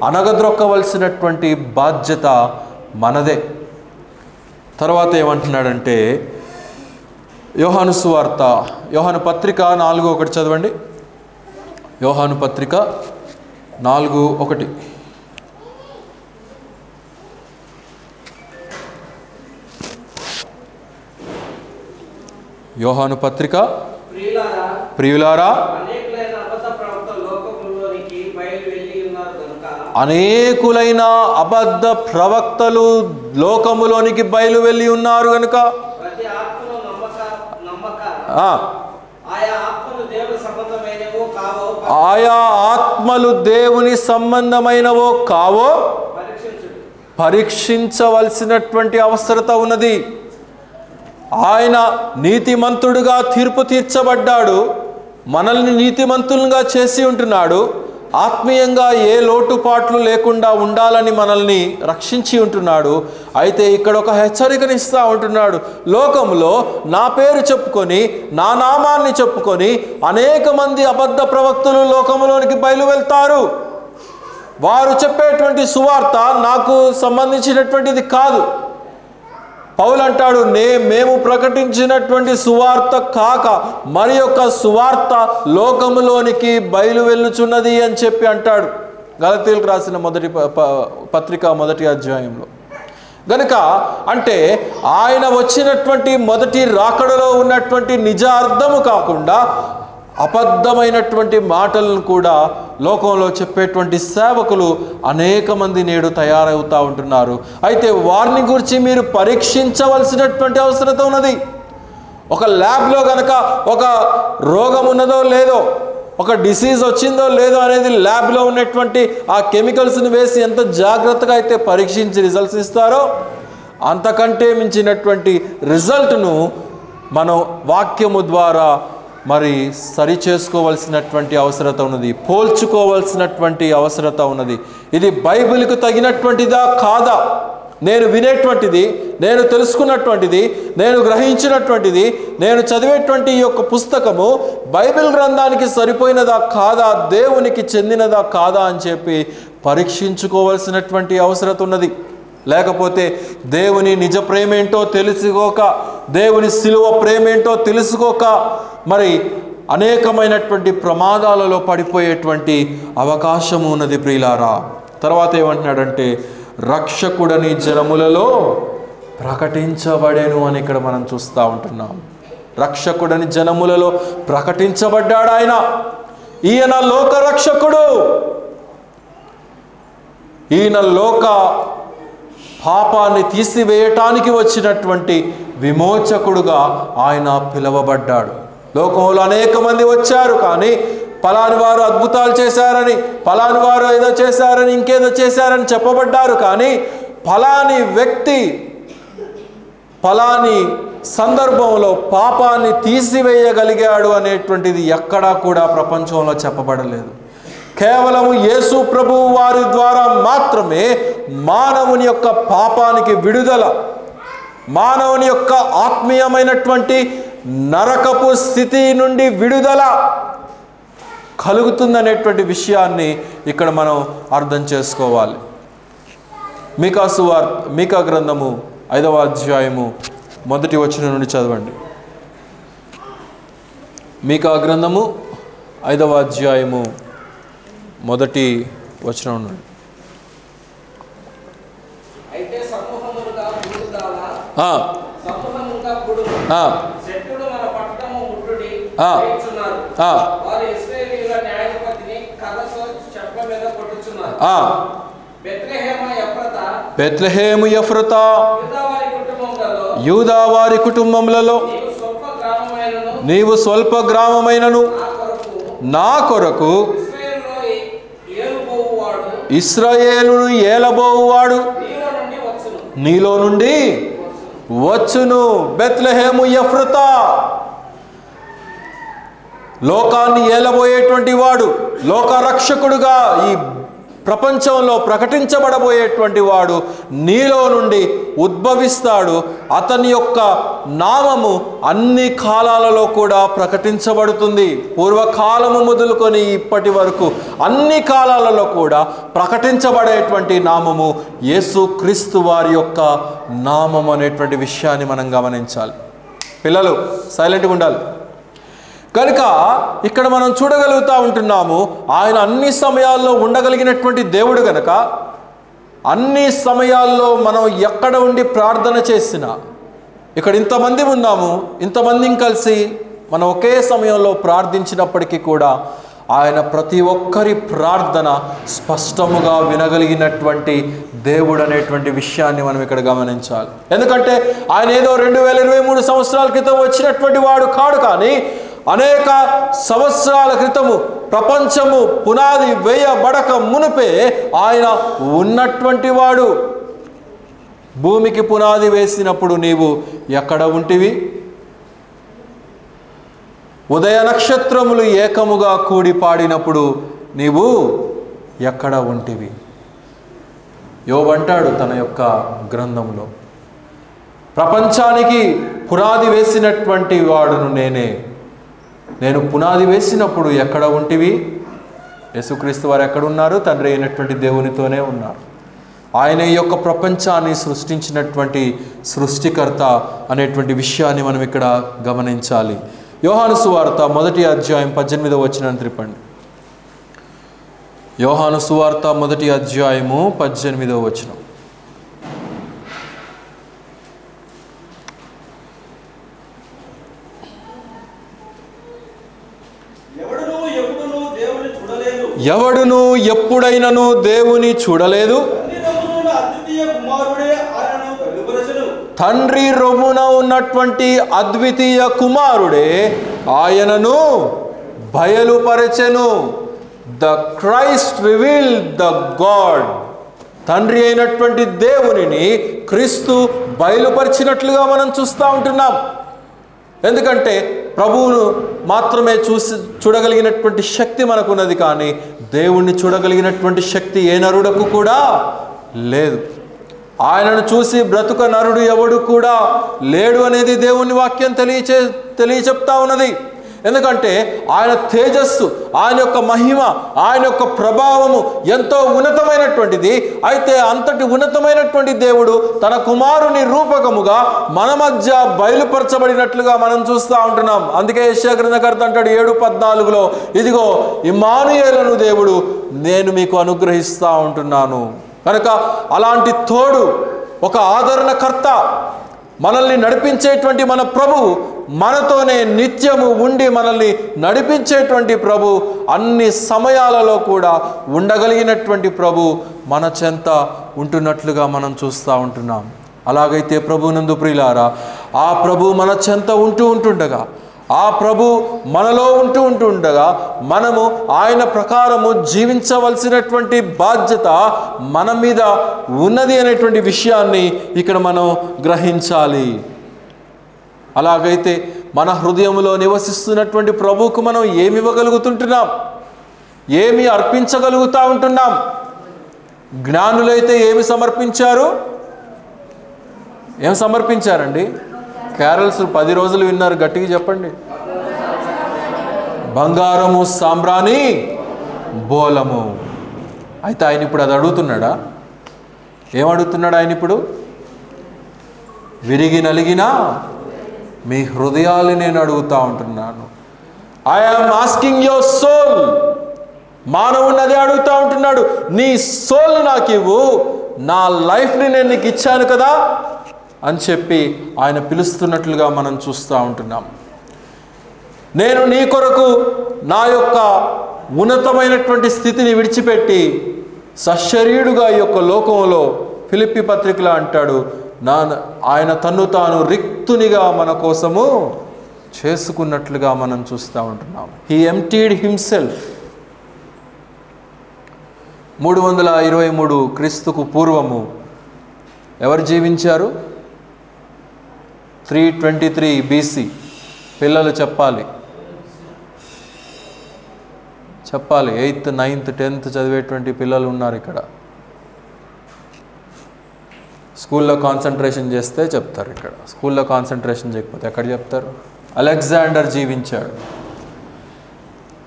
A: అనగద్రొక్కవలసినటువంటి బాధ్యత మనదే. తర్వాత ఏమంటున్నాడంటే, యోహాను సువార్త, యోహాను పత్రిక 4:1 చదవండి. యోహాను పత్రిక 4:1. యోహాను పత్రిక, ప్రియులారా, అనేకులైన అబద్ధ ప్రవక్తలు లోకములోనికి బయలు వెళ్ళి ఉన్నారు కనుక ఆయా ఆత్మలు దేవుని సంబంధమైనవో కావో పరీక్షించవలసినటువంటి అవసరత ఉన్నది. ఆయన నీతిమంతుడుగా తీర్పు తీర్చబడ్డాడు, మనల్ని నీతిమంతులుగా చేసి ఉంటున్నాడు. ఆత్మీయంగా ఏ లోటుపాట్లు లేకుండా ఉండాలని మనల్ని రక్షించి ఉంటున్నాడు. అయితే ఇక్కడ ఒక హెచ్చరికనిస్తూ ఉంటున్నాడు. లోకంలో నా పేరు చెప్పుకొని, నా నామాన్ని చెప్పుకొని అనేక మంది అబద్ధ ప్రవక్తలు లోకంలోనికి బయలు వెళ్తారు. వారు చెప్పేటువంటి సువార్త నాకు సంబంధించినటువంటిది కాదు. పౌలు అంటాడు, మేము ప్రకటించినటువంటి సువార్త కాక మరి యొక్క సువార్త లోకములోనికి బయలు వెళ్ళుచున్నది అని చెప్పి అంటాడు గలతీయులకు రాసిన పత్రిక 1వ అధ్యాయంలో. గనుక అంటే ఆయన వచ్చినటువంటి మొదటి రాకడలో ఉన్నటువంటి నిజ అర్థము కాకుండా అబద్ధమైనటువంటి మాటలను కూడా లోకంలో చెప్పేటువంటి సేవకులు అనేక మంది నేడు తయారవుతూ ఉంటున్నారు. అయితే వారిని గురించి మీరు పరీక్షించవలసినటువంటి అవసరత ఉన్నది. ఒక ల్యాబ్లో కనుక ఒక రోగం ఉన్నదో లేదో, ఒక డిసీజ్ వచ్చిందో లేదో అనేది ల్యాబ్లో ఉన్నటువంటి ఆ కెమికల్స్ని వేసి ఎంత జాగ్రత్తగా అయితే పరీక్షించి రిజల్ట్స్ ఇస్తారో, అంతకంటే మించినటువంటి రిజల్ట్ను మనం వాక్యము ద్వారా మరి సరి చేసుకోవాల్సినటువంటి అవసరత ఉన్నది, పోల్చుకోవాల్సినటువంటి అవసరత ఉన్నది. ఇది బైబిల్కు తగినటువంటిదా కాదా, నేను వినేటువంటిది, నేను తెలుసుకున్నటువంటిది, నేను గ్రహించినటువంటిది, నేను చదివేటువంటి ఈ యొక్క పుస్తకము బైబిల్ గ్రంథానికి సరిపోయినదా కాదా, దేవునికి చెందినదా కాదా అని చెప్పి పరీక్షించుకోవాల్సినటువంటి అవసరత ఉన్నది. లేకపోతే దేవుని నిజ ప్రేమేంటో తెలుసుకోక, దేవుని శిలువ ప్రేమేంటో తెలుసుకోక మరి అనేకమైనటువంటి ప్రమాదాలలో పడిపోయేటువంటి అవకాశం ఉన్నది ప్రియులారా. తర్వాత ఏమంటున్నాడంటే, రక్షకుడని జనములలో ప్రకటించబడేను అని ఇక్కడ మనం చూస్తూ ఉంటున్నాం. రక్షకుడని జనములలో ప్రకటించబడ్డాడు ఆయన. ఈయన లోక రక్షకుడు. ఈయన లోక పాపాన్ని తీసివేయటానికి వచ్చినటువంటి విమోచకుడుగా ఆయన పిలువబడ్డాడు. లోకంలో అనేక మంది వచ్చారు, కానీ ఫలాని వారు అద్భుతాలు చేశారని, ఫలాని వారు ఏదో చేశారని, ఇంకేదో చేశారని చెప్పబడ్డారు. కానీ ఫలాని వ్యక్తి ఫలాని సందర్భంలో పాపాన్ని తీసివేయగలిగాడు అనేటువంటిది ఎక్కడా కూడా ప్రపంచంలో చెప్పబడలేదు. కేవలము యేసు ప్రభువు వారి ద్వారా మాత్రమే మానవుని యొక్క పాపానికి విడుదల, మానవుని యొక్క ఆత్మీయమైనటువంటి నరకపు స్థితి నుండి విడుదల కలుగుతుందనేటువంటి విషయాన్ని ఇక్కడ మనం అర్థం చేసుకోవాలి. మీకా గ్రంథము 5వ అధ్యాయము 1వ వచనం నుండి చదవండి. మీకా గ్రంథము 5వ అధ్యాయము 1వ వచనం నుండి. బెత్లెహేము ఎఫ్రాతా యూదా వారి కుటుంబములలో నీవు స్వల్ప గ్రామమైనను నా కొరకు ఇశ్రాయేలును ఏలబోవువాడు నీలో నుండి వచ్చును. బెత్లెహేము ఎఫ్రతా, లోకాన్ని ఏలబోయేటువంటి వాడు, లోకరక్షకుడుగా ఈ ప్రపంచంలో ప్రకటించబడబోయేటువంటి వాడు నీలో నుండి ఉద్భవిస్తాడు. అతని యొక్క నామము అన్ని కాలాలలో కూడా ప్రకటించబడుతుంది. పూర్వకాలము మొదలుకొని ఇప్పటి వరకు అన్ని కాలాలలో కూడా ప్రకటించబడేటువంటి నామము యేసుక్రీస్తు వారి యొక్క నామము అనేటువంటి విషయాన్ని మనం గమనించాలి. పిల్లలు సైలెంట్గా ఉండాలి. కనుక ఇక్కడ మనం చూడగలుగుతూ ఉంటున్నాము, ఆయన అన్ని సమయాల్లో ఉండగలిగినటువంటి దేవుడు కనుక అన్ని సమయాల్లో మనం ఎక్కడ ఉండి ప్రార్థన చేసినా, ఇక్కడ ఇంతమంది ఉన్నాము, ఇంతమందిని కలిసి మనం ఒకే సమయంలో ప్రార్థించినప్పటికీ కూడా ఆయన ప్రతి ఒక్కరి ప్రార్థన స్పష్టముగా వినగలిగినటువంటి దేవుడు అనేటువంటి విషయాన్ని మనం ఇక్కడ గమనించాలి. ఎందుకంటే ఆయన ఏదో 2023 సంవత్సరాల క్రితం వచ్చినటువంటి వాడు కాడు, కానీ అనేక సంవత్సరాల క్రితము ప్రపంచము పునాది వేయబడక మునుపే ఆయన ఉన్నటువంటి వాడు. భూమికి పునాది వేసినప్పుడు నీవు ఎక్కడ ఉంటివి? ఉదయ నక్షత్రములు ఏకముగా కూడి పాడినప్పుడు నీవు ఎక్కడ ఉంటివి? యోబు అంటాడు తన యొక్క గ్రంథంలో, ప్రపంచానికి పునాది వేసినటువంటి వాడును నేను పునాది వేసినప్పుడు ఎక్కడ ఉంటివి? యేసుక్రీస్తు వారు ఎక్కడున్నారు? తండ్రి అయినటువంటి దేవునితోనే ఉన్నారు. ఆయన ఈ యొక్క ప్రపంచాన్ని సృష్టించినటువంటి సృష్టికర్త అనేటువంటి విషయాన్ని మనం ఇక్కడ గమనించాలి. యోహాను సువార్త 1వ అధ్యాయం 18వ వచనాన్ని త్రిప్పండి. యోహాను సువార్త 1వ అధ్యాయము 18వ వచనం. ఎవడును ఎప్పుడైనను దేవుని చూడలేదు, తండ్రి రొమ్మున ఉన్నటువంటి అద్వితీయ కుమారుడే ఆయనను బయలుపరచెను. The Christ reveal the God. తండ్రి అయినటువంటి దేవునిని క్రీస్తు బయలుపరిచినట్లుగా మనం చూస్తూ ఉంటున్నాం. ఎందుకంటే ప్రభువును మాత్రమే చూడగలిగినటువంటి శక్తి మనకున్నది, కానీ దేవుణ్ణి చూడగలిగినటువంటి శక్తి ఏ నరుడకు కూడా లేదు. ఆయనను చూసి బ్రతుక నరుడు ఎవడు కూడా లేడు అనేది దేవుని వాక్యం తెలియచెప్తా ఉన్నది. ఎందుకంటే ఆయన తేజస్సు, ఆయన యొక్క మహిమ, ఆయన యొక్క ప్రభావము ఎంతో ఉన్నతమైనటువంటిది. అయితే అంతటి ఉన్నతమైనటువంటి దేవుడు తన కుమారుని రూపకముగా మన మధ్య బయలుపరచబడినట్లుగా మనం చూస్తూ ఉంటున్నాం. అందుకే యెషయా గ్రంథకర్త అంటాడు 7:14లో, ఇదిగో ఇమ్మానుయేలును దేవుడు నేను మీకు అనుగ్రహిస్తూ ఉంటున్నాను. కనుక అలాంటి తోడు, ఒక ఆదరణకర్త, మనల్ని నడిపించేటువంటి మన ప్రభు, మనతోనే నిత్యము ఉండి మనల్ని నడిపించేటువంటి ప్రభు, అన్ని సమయాలలో కూడా ఉండగలిగినటువంటి ప్రభు మన చెంత ఉంటున్నట్లుగా మనం చూస్తూ ఉంటున్నాం. అలాగైతే ప్రభునందు ప్రియులారా, ఆ ప్రభు మన చెంత ఉంటుండగా, ఆ ప్రభు మనలో ఉంటుండగా మనము ఆయన ప్రకారము జీవించవలసినటువంటి బాధ్యత మన మీద ఉన్నది అనేటువంటి విషయాన్ని ఇక్కడ మనం గ్రహించాలి. అలాగైతే మన హృదయంలో నివసిస్తున్నటువంటి ప్రభువుకు మనం ఏమి ఇవ్వగలుగుతుంటున్నాం? ఏమి అర్పించగలుగుతూ ఉంటున్నాం? జ్ఞానులైతే ఏమి సమర్పించారు? ఏం సమర్పించారండి? క్యారల్స్ 10 రోజులు విన్నారు, గట్టిగా చెప్పండి. బంగారము, సాంబ్రాణి, బోలము. అయితే ఆయన ఇప్పుడు అది అడుగుతున్నాడా? ఏమడుగుతున్నాడు ఆయన ఇప్పుడు? విరిగి నలిగిన మీ హృదయాలు నేను అడుగుతూ ఉంటున్నాను. I am asking your soul. మానవుని అదే అడుగుతూ ఉంటున్నాడు. నీ సోల్ని నాకు ఇవ్వు, నా లైఫ్ని నేను నీకు ఇచ్చాను కదా అని చెప్పి ఆయన పిలుస్తున్నట్లుగా మనం చూస్తూ ఉంటున్నాం. నేను నీ కొరకు నా యొక్క ఉన్నతమైనటువంటి స్థితిని విడిచిపెట్టి సశరీరుడుగా ఈ యొక్క లోకంలో, ఫిలిప్పీ పత్రికలో అంటాడు, ఆయన తన్ను తాను రిక్తునిగా మన కోసము చేసుకున్నట్లుగా మనం చూస్తూ ఉంటున్నాం. He emptied himself. 323 క్రీస్తుకు పూర్వము ఎవరు జీవించారు? 323 BC. పిల్లలు చెప్పాలి 8th 9th 10th చదివేటువంటి పిల్లలు ఉన్నారు ఇక్కడ. స్కూల్లో కాన్సన్ట్రేషన్ చేస్తే చెప్తారు, ఇక్కడ స్కూల్లో కాన్సన్ట్రేషన్ చేయకపోతే ఎక్కడ చెప్తారు? అలెగ్జాండర్ జీవించాడు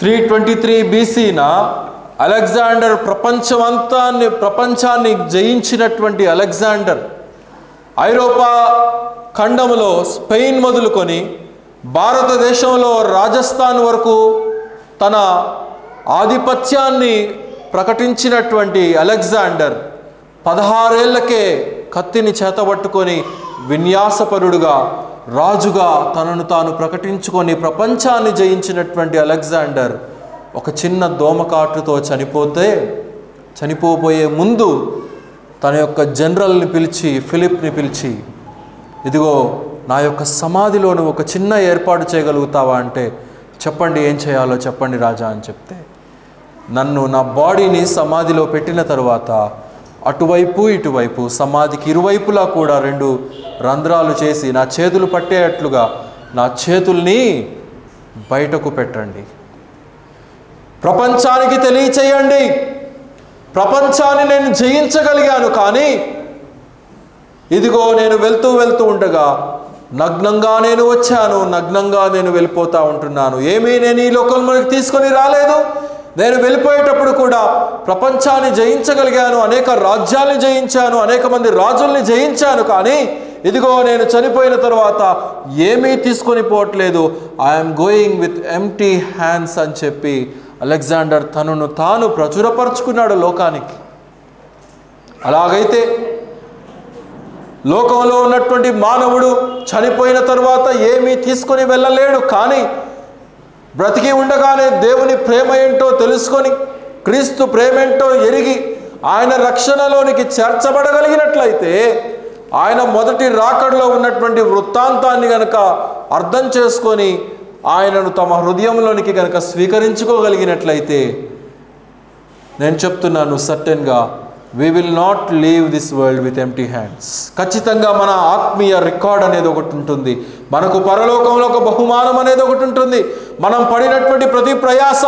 A: 323 BCన. అలెగ్జాండర్ ప్రపంచాన్ని జయించినటువంటి అలెగ్జాండర్ ఐరోపా ఖండములో స్పెయిన్ మొదలుకొని భారతదేశంలో రాజస్థాన్ వరకు తన ఆధిపత్యాన్ని ప్రకటించినటువంటి అలెగ్జాండర్ 16 ఏళ్లకే కత్తిని చేతబట్టుకొని విన్యాసపరుడుగా రాజుగా తనను తాను ప్రకటించుకొని ప్రపంచాన్ని జయించినటువంటి అలెగ్జాండర్ ఒక చిన్న దోమకాటుతో చనిపోబోయే ముందు తన యొక్క జనరల్ని పిలిచి, ఫిలిప్ని పిలిచి, ఇదిగో నా యొక్క సమాధిలోను ఒక చిన్న ఏర్పాటు చేయగలుగుతావా అంటే, చెప్పండి ఏం చేయాలో చెప్పండి రాజా అని చెప్తే, నా బాడీని సమాధిలో పెట్టిన తర్వాత అటువైపు ఇటువైపు సమాధికి ఇరువైపులా కూడా 2 రంధ్రాలు చేసి నా చేతులు పట్టేటట్లుగా నా చేతుల్ని బయటకు పెట్టండి, ప్రపంచానికి తెలియచేయండి, ప్రపంచాన్ని నేను జయించగలిగాను, కానీ ఇదిగో నేను వెళ్తూ ఉండగా నగ్నంగా నేను వచ్చాను, నగ్నంగా నేను వెళ్ళిపోతూ ఉంటున్నాను. ఏమీ నేను ఈ లోకంలోకి తీసుకొని రాలేదు. నేను వెళ్ళిపోయేటప్పుడు కూడా ప్రపంచాన్ని జయించగలిగాను, అనేక రాజ్యాల్ని జయించాను, అనేక మంది రాజుల్ని జయించాను, కానీ ఇదిగో నేను చనిపోయిన తర్వాత ఏమీ తీసుకొని పోవట్లేదు. I'm going with empty hands అని చెప్పి అలెగ్జాండర్ తనను తాను ప్రచురపరుచుకున్నాడు లోకానికి. అలాగైతే లోకంలో ఉన్నటువంటి మానవుడు చనిపోయిన తర్వాత ఏమీ తీసుకొని వెళ్ళలేడు, కానీ బ్రతికి ఉండగానే దేవుని ప్రేమ ఏంటో తెలుసుకొని క్రీస్తు ప్రేమ ఏంటో ఎరిగి ఆయన రక్షణలోనికి చేర్చబడగలిగినట్లయితే ఆయన మొదటి రాకడలో ఉన్నటువంటి వృత్తాంతాన్ని గనక అర్థం చేసుకొని ఆయనను తమ హృదయంలోనికి గనక స్వీకరించుకోగలిగినట్లయితే నేను చెప్తున్నాను, సర్టెన్గా we will not leave this world with empty hands. ఖచ్చితంగా మన ఆత్మీయ రికార్డ్ అనేది ఒకటి ఉంటుంది, మనకు పరలోకంలో ఒక బహుమానం అనేది ఒకటి ఉంటుంది. మనం పడినటువంటి ప్రతి ప్రయాస,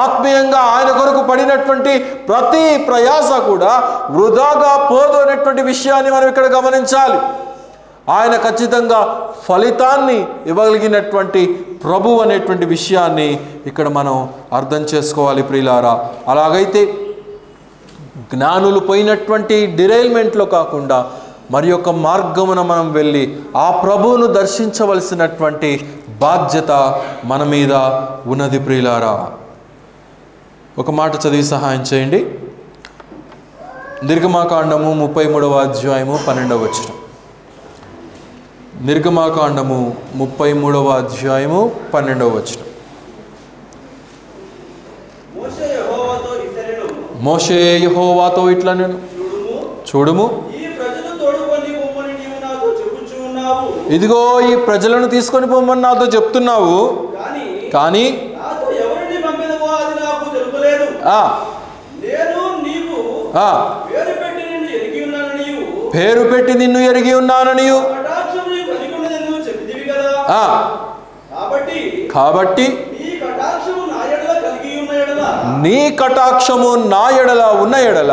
A: ఆత్మీయంగా ఆయన కొరకు పడినటువంటి ప్రతి ప్రయాస కూడా వృధాగా పోదు అనేటువంటి విషయాన్ని మనం ఇక్కడ గమనించాలి. ఆయన ఖచ్చితంగా ఫలితాన్ని ఇవ్వగలిగినటువంటి ప్రభు అనేటువంటి విషయాన్ని ఇక్కడ మనం అర్థం చేసుకోవాలి ప్రియులారా. అలాగైతే జ్ఞానులు పోయినటువంటి డిరైల్మెంట్లో కాకుండా మరి యొక్క మార్గమున మనం వెళ్ళి ఆ ప్రభువును దర్శించవలసినటువంటి బాధ్యత మన మీద ఉన్నది ప్రియులారా. ఒక మాట చదివి సహాయం చేయండి. నిర్గమాకాండము 33వ అధ్యాయము 12వ వచనం. నిర్గమాకాండము 33వ అధ్యాయము 12వ వచనం. మోషే యెహోవాతో ఇట్లా నేను చూడుము, ఇదిగో ఈ ప్రజలను తీసుకొని పొమ్మని నాతో చెప్తున్నావు, కానీ పేరు పెట్టి నిన్ను ఎరిగి ఉన్నానని, కాబట్టి నీ కటాక్షము నా ఎడల ఉన్న ఎడల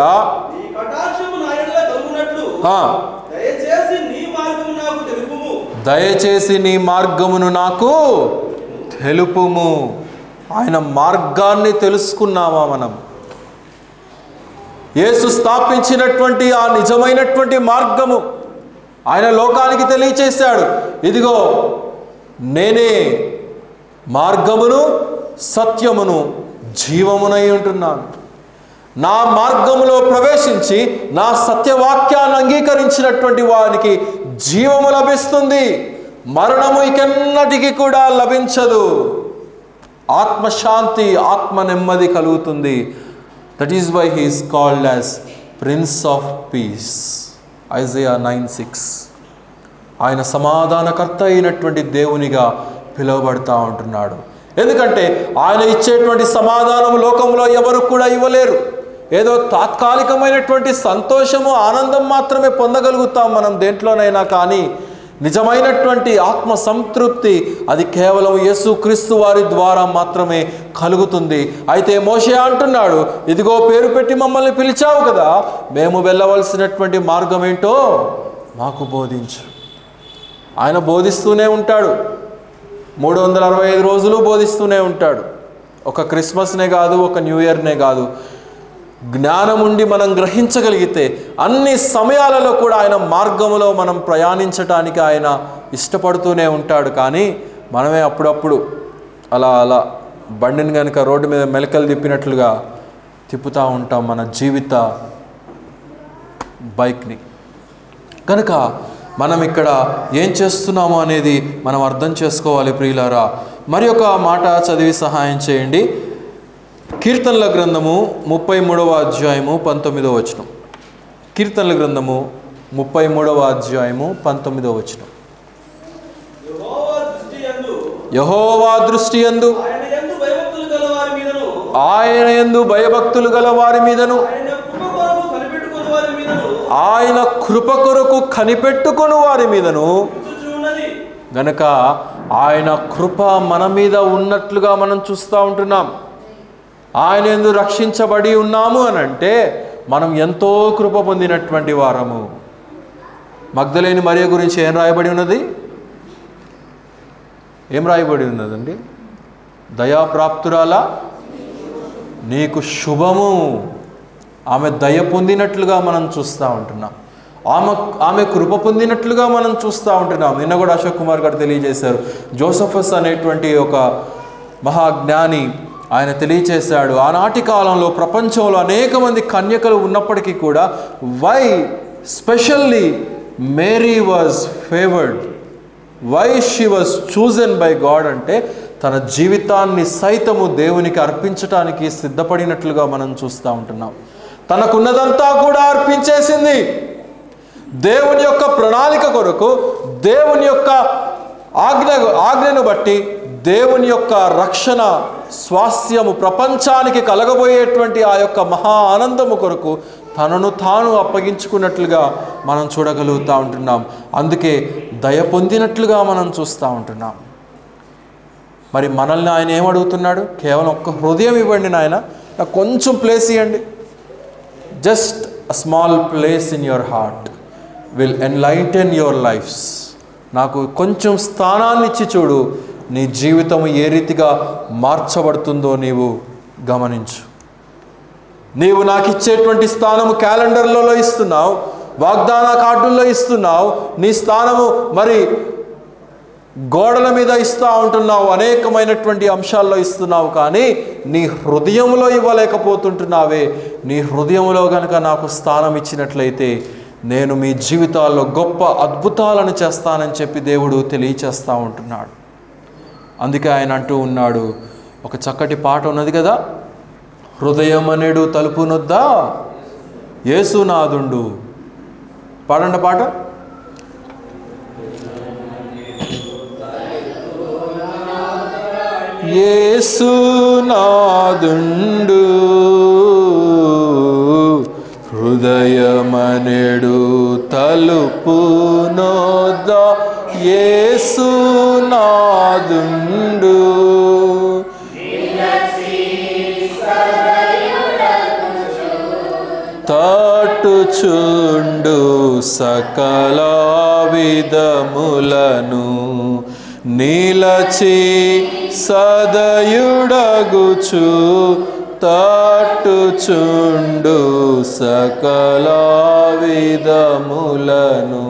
A: దయచేసి నీ మార్గమును నాకు తెలుపుము. ఆయన మార్గాన్ని తెలుసుకున్నామా మనం? యేసు స్థాపించినటువంటి ఆ నిజమైనటువంటి మార్గము ఆయన లోకానికి తెలియచేశాడు. ఇదిగో నేనే మార్గమును సత్యమును జీవమునై ఉంటున్నాను. నా మార్గములో ప్రవేశించి నా సత్యవాక్యాన్ని అంగీకరించినటువంటి వారికి జీవము లభిస్తుంది, మరణము ఇకెన్నటికి కూడా లభించదు. ఆత్మశాంతి, ఆత్మ నెమ్మది కలుగుతుంది. That is why he is called as prince of peace. Isaiah 9:6. ఆయన సమాధానకర్త అయినటువంటి దేవునిగా పిలువబడుతూ ఉంటున్నాడు. ఎందుకంటే ఆయన ఇచ్చేటువంటి సమాధానం లోకంలో ఎవరు కూడా ఇవ్వలేరు. ఏదో తాత్కాలికమైనటువంటి సంతోషము, ఆనందం మాత్రమే పొందగలుగుతాం మనం దేంట్లోనైనా. కానీ నిజమైనటువంటి ఆత్మ సంతృప్తి అది కేవలం యేసుక్రీస్తు వారి ద్వారా మాత్రమే కలుగుతుంది. అయితే మోషే అంటున్నాడు, ఇదిగో పేరు పెట్టి మమ్మల్ని పిలిచావు కదా, మేము వెళ్ళవలసినటువంటి మార్గం ఏంటో మాకు బోధించు. ఆయన బోధిస్తూనే ఉంటాడు, 365 రోజులు బోధిస్తూనే ఉంటాడు. ఒక క్రిస్మస్నే కాదు, ఒక న్యూ ఇయర్నే కాదు. జ్ఞానం ఉండి మనం గ్రహించగలిగితే అన్ని సమయాలలో కూడా ఆయన మార్గంలో మనం ప్రయాణించటానికి ఆయన ఇష్టపడుతూనే ఉంటాడు. కానీ మనమే అప్పుడప్పుడు అలా బండిని కనుక రోడ్డు మీద మెలకలు తిప్పినట్లుగా తిప్పుతూ ఉంటాం మన జీవిత బైక్ని. కనుక మనం ఇక్కడ ఏం చేస్తున్నామో అనేది మనం అర్థం చేసుకోవాలి ప్రియులారా. మరి ఒక మాట చదివి సహాయం చేయండి. కీర్తనల గ్రంథము 33వ అధ్యాయము 19వ వచనం. కీర్తనల గ్రంథము 33వ అధ్యాయము 19వ వచనం. యెహోవా దృష్టి యందు ఆయన యందు భయభక్తులు గల వారి మీదను ఆయన కృప కొరకు కనిపెట్టుకొని వారి మీదను గనక ఆయన కృప మన మీద ఉన్నట్లుగా మనం చూస్తూ ఉంటున్నాం. ఆయన యందు రక్షించబడి ఉన్నాము అని అంటే మనం ఎంతో కృప పొందినటువంటి వారము. మగ్దలేని మరియ గురించి ఏం రాయబడి ఉన్నది? ఏం రాయబడి ఉన్నదండి? దయాప్రాప్తురాలా నీకు శుభము. ఆమె దయ పొందినట్లుగా మనం చూస్తూ ఉంటున్నాం. ఆమె కృప పొందినట్లుగా మనం చూస్తూ ఉంటున్నాం. నిన్న కూడా అశోక్ కుమార్ గారు తెలియజేశారు. జోసఫస్ అనేటువంటి ఒక మహాజ్ఞాని ఆయన తెలియచేశాడు, ఆనాటి కాలంలో ప్రపంచంలో అనేక మంది కన్యకలు ఉన్నప్పటికీ కూడా why specially Mary was favoured, why she was chosen by God అంటే తన జీవితాన్ని సైతము దేవునికి అర్పించటానికి సిద్ధపడినట్లుగా మనం చూస్తూ ఉంటున్నాం. తనకున్నదంతా కూడా అర్పించేసింది దేవుని యొక్క ప్రణాళిక కొరకు. దేవుని యొక్క ఆజ్ఞను బట్టి దేవుని యొక్క రక్షణ స్వాస్థ్యము ప్రపంచానికి కలగబోయేటువంటి ఆ యొక్క మహా ఆనందము కొరకు తనను తాను అప్పగించుకున్నట్లుగా మనం చూడగలుగుతూ ఉంటున్నాం. అందుకే దయ పొందినట్లుగా మనం చూస్తూ ఉంటున్నాం. మరి మనల్ని ఆయన ఏమడుగుతున్నాడు? కేవలం ఒక్క హృదయం ఇవ్వండి నాయన, నాకు కొంచెం ప్లేస్ ఇవ్వండి. Just a small place in your heart will enlighten your lifes. నాకు కొంచెం స్థానాన్ని ఇచ్చి చూడు, నీ జీవితం ఏ రీతిగా మార్చబడుతుందో నీవు గమనించు. నీవు నాకు ఇచ్చేటువంటి స్థానము క్యాలెండర్లలో ఇస్తున్నావు, వాగ్దాన కార్డుల్లో ఇస్తున్నావు, నీ స్థానము మరి గోడల మీద ఇస్తూ ఉంటున్నావు, అనేకమైనటువంటి అంశాల్లో ఇస్తున్నావు. కానీ నీ హృదయంలో ఇవ్వలేకపోతుంటున్నావే. నీ హృదయంలో కనుక నాకు స్థానం ఇచ్చినట్లయితే నేను మీ జీవితాల్లో గొప్ప అద్భుతాలను చేస్తానని చెప్పి దేవుడు తెలియచేస్తూ ఉంటున్నాడు. అందుకే ఆయన అంటూ ఉన్నాడు, ఒక చక్కటి పాట ఉన్నది కదా, హృదయం అనేడు తలుపు నొద్ద యేసునాథుండు. పాడండి పాట. యేసునాథుండు హృదయమనెడు తలుపు నొద్ద యేసునాథుండు తట్టుచుండు సకల విధములను నిలచి సదయుడగుచు తట్టుచుండు సకల విధములను